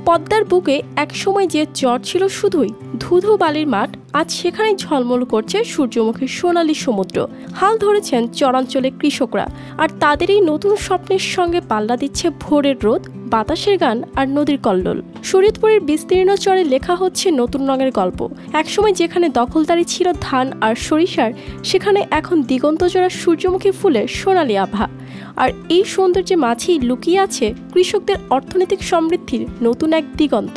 পদ্মার বুকে একসময় যে চর ছিল শুধুই ধুধু বালির মাঠ, আজ সেখানে ঝলমল করছে সূর্যমুখী সোনালী সমুদ্র। হাল ধরেছেন চরাঞ্চলে কৃষকরা, আর তাদের এই নতুন স্বপ্নের সঙ্গে পাল্লা দিচ্ছে ভোরের রোদ, বাতাসের গান আর নদীর কল্লোল। শরীয়তপুরের বিস্তীর্ণ চরে লেখা হচ্ছে নতুন রঙের গল্প। একসময় যেখানে দখলদারি ছিল ধান আর সরিষার, সেখানে এখন দিগন্তজোড়া সূর্যমুখী ফুলের সোনালী আভা। আর এই সৌন্দর্যের মাঝেই লুকিয়ে আছে কৃষকদের অর্থনৈতিক সমৃদ্ধির নতুন এক দিগন্ত।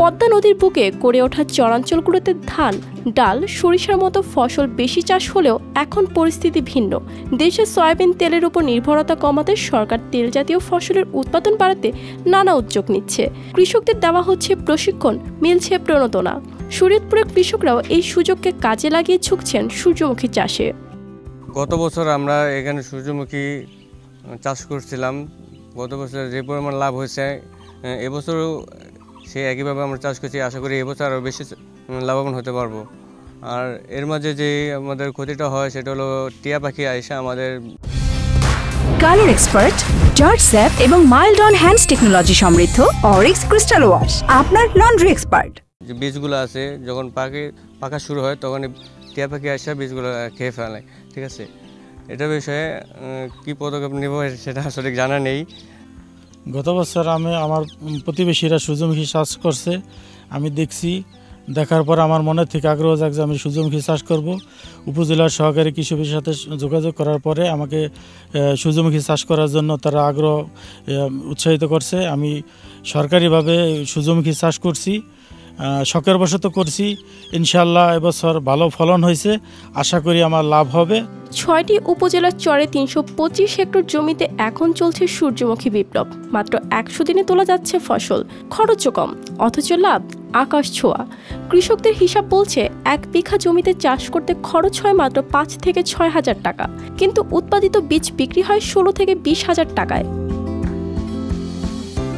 পদ্মা নদীর বুকে গড়ে ওঠা চরাঞ্চলগুলোতে ধান, ডাল, সরিষার মতো ফসল বেশি চাষ হলেও এখন পরিস্থিতি ভিন্ন। দেশে সয়াবিন তেলের উপর নির্ভরতা কমাতে সরকার তেল জাতীয় ফসলের উৎপাদন বাড়াতে নানা উদ্যোগ নিচ্ছে। কৃষকদের দেওয়া হচ্ছে প্রশিক্ষণ, মিলছে প্রণোদনা। শরীয়তপুরের কৃষকরাও এই সুযোগকে কাজে লাগিয়ে ঝুঁকছেন সূর্যমুখী চাষে। গত বছর আমরা এখানে সূর্যমুখী চাষ করছিলাম। গত বছর যে পরিমাণ লাভ হয়েছে, এবছরও সে একইভাবে আমরা চাষ করছি। আশা করি এবছর আরও বেশি লাভবান হতে পারবো। আর এর মাঝে যে আমাদের ক্ষতিটা হয় সেটা হলো টিয়া পাখি আইসা আমাদের। কালার এক্সপার্ট, জর্জ স্যাপ এবং মাইল্ড অন হ্যান্ডস টেকনোলজি সমৃদ্ধ অরিক্স ক্রিস্টাল ওয়াশ আপনার লন্ড্রি এক্সপার্ট। যে বীজগুলো আছে যখন পাকা শুরু হয় তখন টিয়া পাখি আইসা বীজগুলো খেয়ে ফেলে। ঠিক আছে, এটা বিষয়ে কী পদক্ষেপ নেব সেটা আসলে জানা নেই। গত বছর আমার প্রতিবেশীরা সূর্যমুখী চাষ করছে, আমি দেখছি। দেখার পর আমার মনে থেকে আগ্রহ জাগছে আমি সূর্যমুখী চাষ করব। উপজেলার সহকারী কৃষি অফিসের সাথে যোগাযোগ করার পরে আমাকে সূর্যমুখী চাষ করার জন্য তারা আগ্রহ উৎসাহিত করছে। আমি সরকারিভাবে সূর্যমুখী চাষ করছি, শখের বশত করছি। ইনশাল্লাহ এবছর ভালো ফলন হয়েছে, আশা করি আমার লাভ হবে। ৬টি উপজেলার চরে ৩২৫ হেক্টর জমিতে এখন চলছে সূর্যমুখী বিপ্লব। মাত্র ১০০ দিনে তোলা যাচ্ছে ফসল, খরচও কম, অথচ লাভ আকাশ ছোঁয়া। কৃষকদের হিসাব বলছে ১ বিঘা জমিতে চাষ করতে খরচ হয় মাত্র ৫ থেকে ৬ হাজার টাকা, কিন্তু উৎপাদিত বীজ বিক্রি হয় ১৬ থেকে ২০ হাজার টাকায়।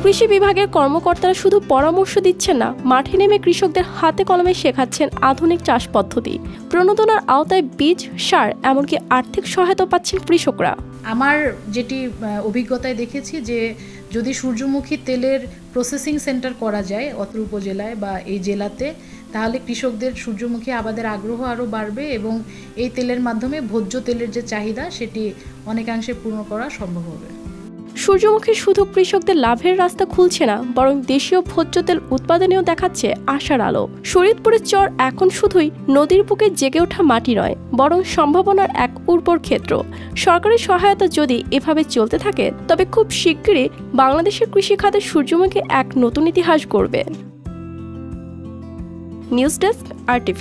কৃষি বিভাগের কর্মকর্তারা শুধু পরামর্শ দিচ্ছেন না, মাঠে নেমে কৃষকদের হাতে কলমে শেখাচ্ছেন আধুনিক চাষ পদ্ধতি। প্রণোদনার আওতায় বীজ, সার, এমনকি আর্থিক সহায়তা পাচ্ছেন কৃষকরা। আমার যেটি অভিজ্ঞতায় দেখেছি যে যদি সূর্যমুখী তেলের প্রসেসিং সেন্টার করা যায় অত্র উপজেলায় বা এই জেলাতে, তাহলে কৃষকদের সূর্যমুখী আবাদের আগ্রহ আরও বাড়বে এবং এই তেলের মাধ্যমে ভোজ্য তেলের যে চাহিদা সেটি অনেকাংশে পূর্ণ করা সম্ভব হবে। সূর্যমুখী শুধু কৃষকদের লাভের রাস্তা খুলছে না, বরং দেশীয় ভোজ্য তেল উৎপাদনেও দেখাচ্ছে আশার আলো। শরীয়তপুরের চর এখন শুধুই নদীর বুকে জেগে ওঠা মাটি নয়, বরং সম্ভাবনার এক উর্বর ক্ষেত্র। সরকারি সহায়তা যদি এভাবে চলতে থাকে, তবে খুব শিগগিরই বাংলাদেশের কৃষি খাতে সূর্যমুখী এক নতুন ইতিহাস গড়বে। News desk, RTV।